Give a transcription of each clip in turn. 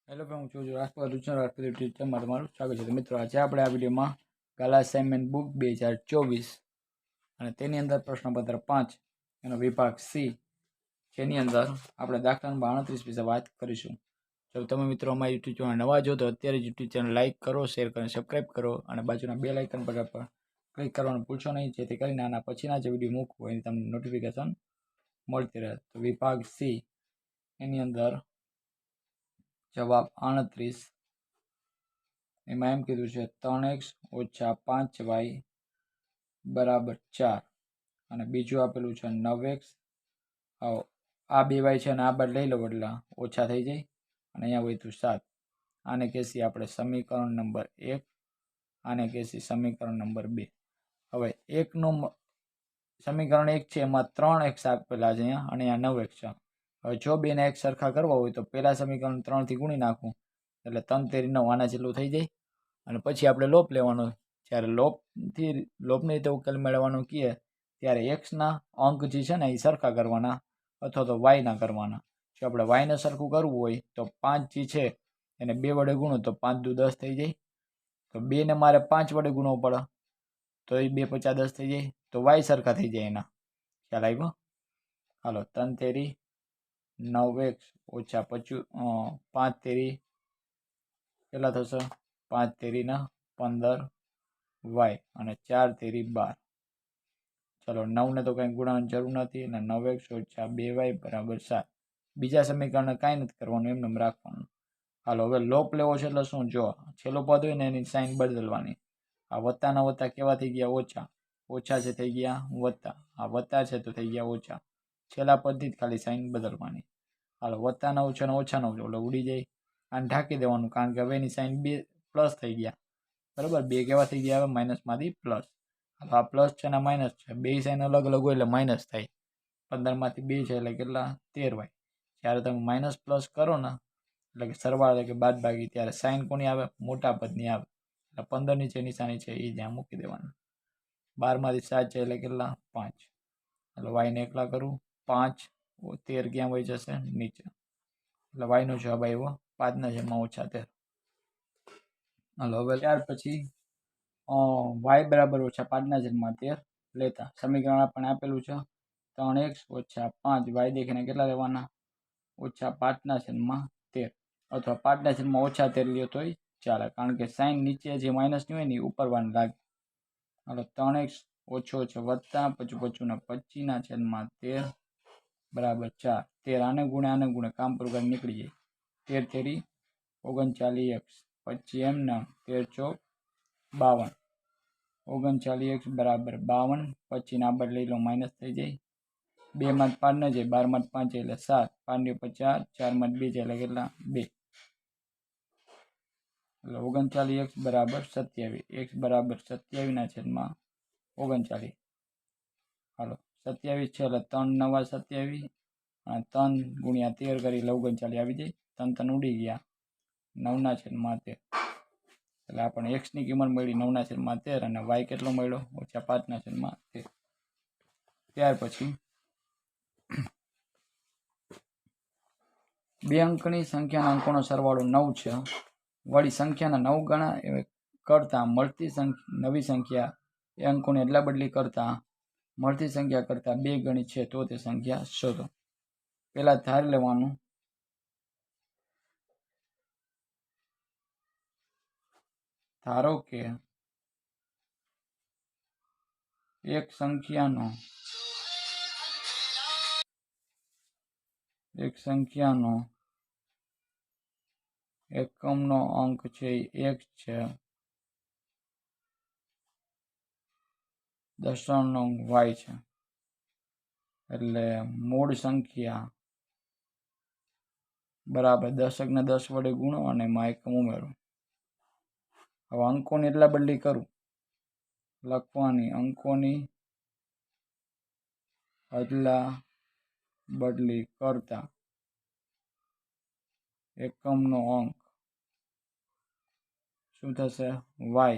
Hello friend, હું છું રાજપાલ ટીચરમાં તમારું સ્વાગત છે. તો મિત્રો, આજે આપણે આ વિડીયોમાં ગાલા અસાઇનમેન્ટ બુક 2024 અને તેની અંદર પ્રશ્નપત્ર 5 એનો વિભાગ સી, જેની અંદર આપણે દાખલા નંબર 38 વિશે વાત કરીશું. જો તમે મિત્રો અમારી યુટ્યુબ ચેનલ નવા જો તો અત્યારે યુટ્યુબ ચેનલ લાઇક કરો, શેર કરો, સબસ્ક્રાઈબ કરો અને બાજુના બેલ આઇકન પર ક્લિક કરવાનું ભૂલશો નહીં, જેથી કરીને આના પછીના જે વિડીયો મૂકવું હોય એની તમને નોટિફિકેશન મળતી રહે. તો વિભાગ સી એની અંદર જવાબ 38 એમાં એમ કીધું છે 3x - 5y બરાબર 4 અને બીજું આપેલું છે 9x. આ 2y છે અને આ બાદ લઈ લો એટલે ઓછા થઈ જાય અને અહીંયા વધ્યું 7. આને કહેશી આપણે સમીકરણ નંબર 1, આને કહેશી સમીકરણ નંબર 2. હવે એકનું સમીકરણ 1 છે એમાં 3x આપેલા છે અહીંયા અને અહીંયા 9x છે. હવે જો બેને એક સરખા કરવા હોય તો પહેલા સમીકરણ 3 થી ગુણી નાખવું એટલે 3 તેરી 9 આના જેટલું થઈ જાય. અને પછી આપણે લોપ લેવાનો. જ્યારે લોપની રીતે ઉકેલ મેળવવાનો કહીએ ત્યારે એક્સના અંક જે છે ને એ સરખા કરવાના અથવા તો વાયના કરવાના. જો આપણે વાયને સરખું કરવું હોય તો 5 જે છે એને 2 વડે ગુણો તો 5 દુ 10 થઈ જાય. તો 2 ને મારે 5 વડે ગુણવો પડે તો એ 2 × 5 = 10 થઈ જાય. તો વાય સરખા થઈ જાય એના. ખ્યાલ આવ્યો? હાલો, 3 તેરી 9x - 5 તેરી કેટલા થશે? 5 તેરીના 15y અને 4 તેરી 12. ચલો, 9 ને તો કંઈ ગુણાવાની જરૂર નથી અને 9x - 2y બરાબર 7. બીજા સમીકરણને કાંઈ નથી કરવાનું, એમને રાખવાનું. હાલો, હવે લોપ લેવો છે એટલે શું? જો છેલ્લો પદ હોય ને એની સાઇન બદલવાની. આ વત્તાના વત્તા કેવા થઈ ગયા? ઓછા. ઓછા છે થઈ ગયા વત્તા. આ વત્તા છે તો થઈ ગયા ઓછા. છેલ્લા પદથી જ ખાલી સાઇન બદલવાની. હાલો, વત્તા 9 છે ને ઓછા 9 એટલે ઉડી જાય. આને ઢાંકી દેવાનું, કારણ કે હવે એની સાઇન 2 પ્લસ થઈ ગયા. બરાબર, 2 કેવા થઈ ગયા? હવે માઇનસમાંથી પ્લસ. હાલો, આ પ્લસ છે ને માઇનસ છે, બે સાઇન અલગ અલગ હોય એટલે માઇનસ થાય. 15માંથી 2 છે એટલે કેટલા? 13y. જ્યારે તમે માઇનસ પ્લસ કરો ને એટલે કે સરવાળા કે બાદ બાકી, ત્યારે સાઇન કોની આવે? મોટા પદની આવે. એટલે 15ની જે નિશાની છે એ જ્યાં મૂકી દેવાની. 12માંથી 7 છે એટલે કેટલા? 5. એટલે વાયને એકલા કરું 5, 13 ક્યાં વહી જશે? નીચે. એટલે વાયનો જવાબ આવ્યો 5/13. હાલો, હવે ત્યાર પછી y બરાબર -5/13 લેતા સમીકરણ આપણને આપેલું છે 3x - 5y દેખીને કેટલા લેવાના? -5/13 અથવા 5/-13 લ્યો તોય ચાલે, કારણ કે સાઇન નીચે જે માઇનસની હોય ને એ ઉપરવાને લાગે. હાલો, 3x ઓછો છે વત્તા 25/25 બરાબર 4. 13 આને ગુણે કામ પૂરું કરીને નીકળી જાય. 13 તેરી 39x. પછી એમને 13 × 4 = 52. 39x બરાબર 52. પછી ના બાદ લઈ લો માઇનસ થઈ જાય. 2માંથી 5 ન જાય, 12માંથી 5 એટલે 7. 5 × 4 4માંથી 2 છે એટલે કેટલા? 2. એટલે 39x બરાબર 27. x બરાબર 27/39. હાલો, 27 છે એટલે 3 × 9 = 27 અને 3 × 13 કરી એટલે 39 આવી જાય. 3 ઉડી ગયા. 9/13. એટલે આપણને x ની કિંમત મળી 9/13 અને y કેટલો મળ્યો? -5/13. ત્યાર પછી 2 અંકની સંખ્યાના અંકોનો સરવાળો 9 છે. વળી સંખ્યાના 9 ગણા કરતા મળતી નવી સંખ્યા એ અંકોની અદલા બદલી કરતા મળતી સંખ્યા કરતા 2 ગણી છે તો તે સંખ્યા શોધો. પહેલા ધારી લેવાનું ધારો કે એક સંખ્યાનો એકમનો અંક છે એ 1 છે, દશાંશનો અંક y છે. એટલે મૂળ સંખ્યા બરાબર દશકને 10 વડે ગુણો અને એમાં એકમ ઉમેરો. હવે અંકોની એટલા બદલી કરું લખવાની, અંકોની અદલા બદલી કરતા એકમનો અંક શું થશે? y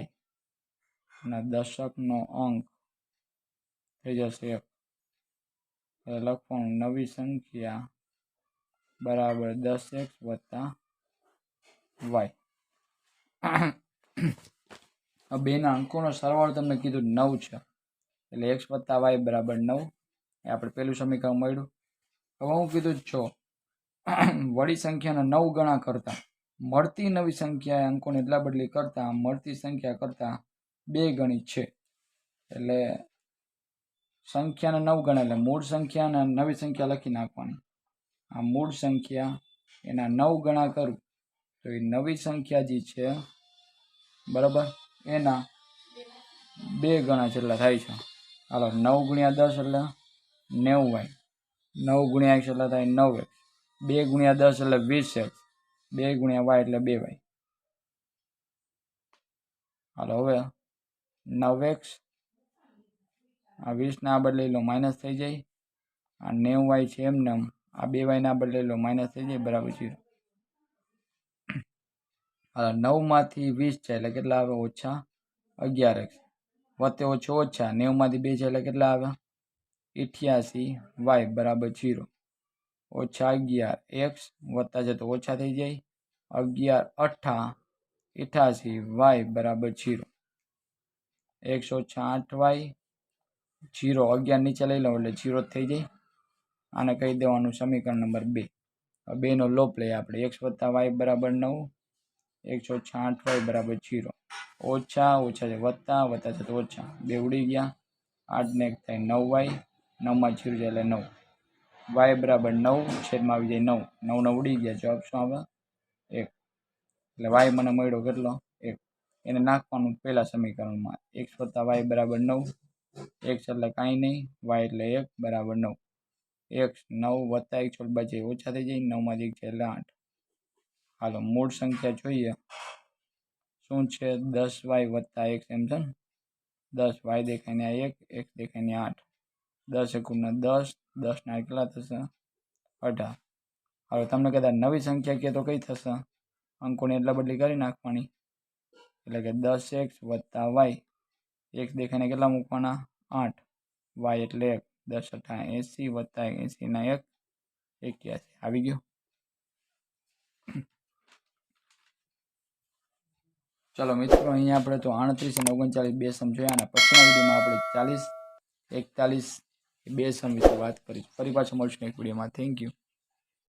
અને દશકનો અંક થઈ જશે 1. લખવાનું નવી સંખ્યા બરાબર 10x + વાય. બેના અંકોનો સરવાળો તમને કીધું 9 છે, એટલે x વત્તા વાય બરાબર 9. એ આપણે પહેલું સમીકરણ મળ્યું. હવે હું કીધું છો વળી સંખ્યાના 9 ગણા કરતા મળતી નવી સંખ્યા અંકોને એટલા બદલી કરતા મળતી સંખ્યા કરતા 2 ગણી છે. એટલે સંખ્યાના 9 ગણા એટલે મૂળ સંખ્યા અને નવી સંખ્યા લખી નાખવાની. આ મૂળ સંખ્યા એના 9 ગણા કરું તો એ નવી સંખ્યા જે છે બરાબર એના 2 ગણા જેટલા થાય છે. હાલો 9 ગુણ્યા 10 એટલે 90y, 9 ગુણ્યા x એટલે થાય 9x, 2 ગુણ્યા 10 એટલે 20x, 2 ગુણ્યા y એટલે 2y. હાલો હવે 9x આ 20 ના બદલે લો માઇનસ થઈ જાય, આ 90y છે એમને આ 2y ના બદલે લો માઇનસ થઈ જાય બરાબર 0. હાલો 9 માંથી 20 છે એટલે કેટલા આવે ઓછા 11x વત્તે ઓછો ઓછા 90 માંથી 2 છે એટલે કેટલા આવે 88y બરાબર 0. ઓછા 11x વત્તા છે તો ઓછા થઈ જાય 11 88y બરાબર 0. x ઓછા 8y 0 11 નીચે લઈ લો એટલે 0 થઈ જાય. આને કહી દેવાનું સમીકરણ નંબર 2. 2 નો લોપ લઈએ આપણે. x વત્તા y બરાબર 9, x ઓછા 8y બરાબર 0. ઓછા ઓછા છે વત્તા વત્તા છે તો ઓછા 2 ઉડી ગયા, 8 ને 1 થાય 9y, 9 માં 0 છે એટલે 9. y બરાબર 9 છેદમાં આવી જાય 9, 9 ને ઉડી ગયા જવાબ શું આવે 1. એટલે y મને મળ્યો કેટલો 1. એને નાખવાનું પહેલા સમીકરણમાં. x વત્તા y બરાબર 9, x એટલે કાંઈ નહીં, y એટલે 1 બરાબર 9. x 9 વત્તા 1 છોડ બાજુ ઓછા થઈ જાય, 9 માંથી 1 છે એટલે 8. હાલો મૂળ સંખ્યા જોઈએ શું છે 10y વત્તા x એમ છે ને 10y દેખાય ને 1, x દેખાય ને 8, 10 એકુના 10, 10 ના કેટલા થશે 18. હવે તમને કદાચ નવી સંખ્યા કહે તો કઈ થશે અંકોને એટલા બદલી કરી નાખવાની. એટલે કે 10x વત્તા y, x દેખાઈને કેટલા મૂકવાના 8, y એટલે 1, 10 અઠા 80 વત્તા 80 ના 1 81. આવી ગયું. ચલો મિત્રો અહીંયા આપણે તો 38 અને 39 બે સમ જોયા અને પછીના વિડીયોમાં આપણે 40, 41 બે સમ વિશે વાત કરીશું. ફરી પાછું મળશું એક વિડીયોમાં. Thank you.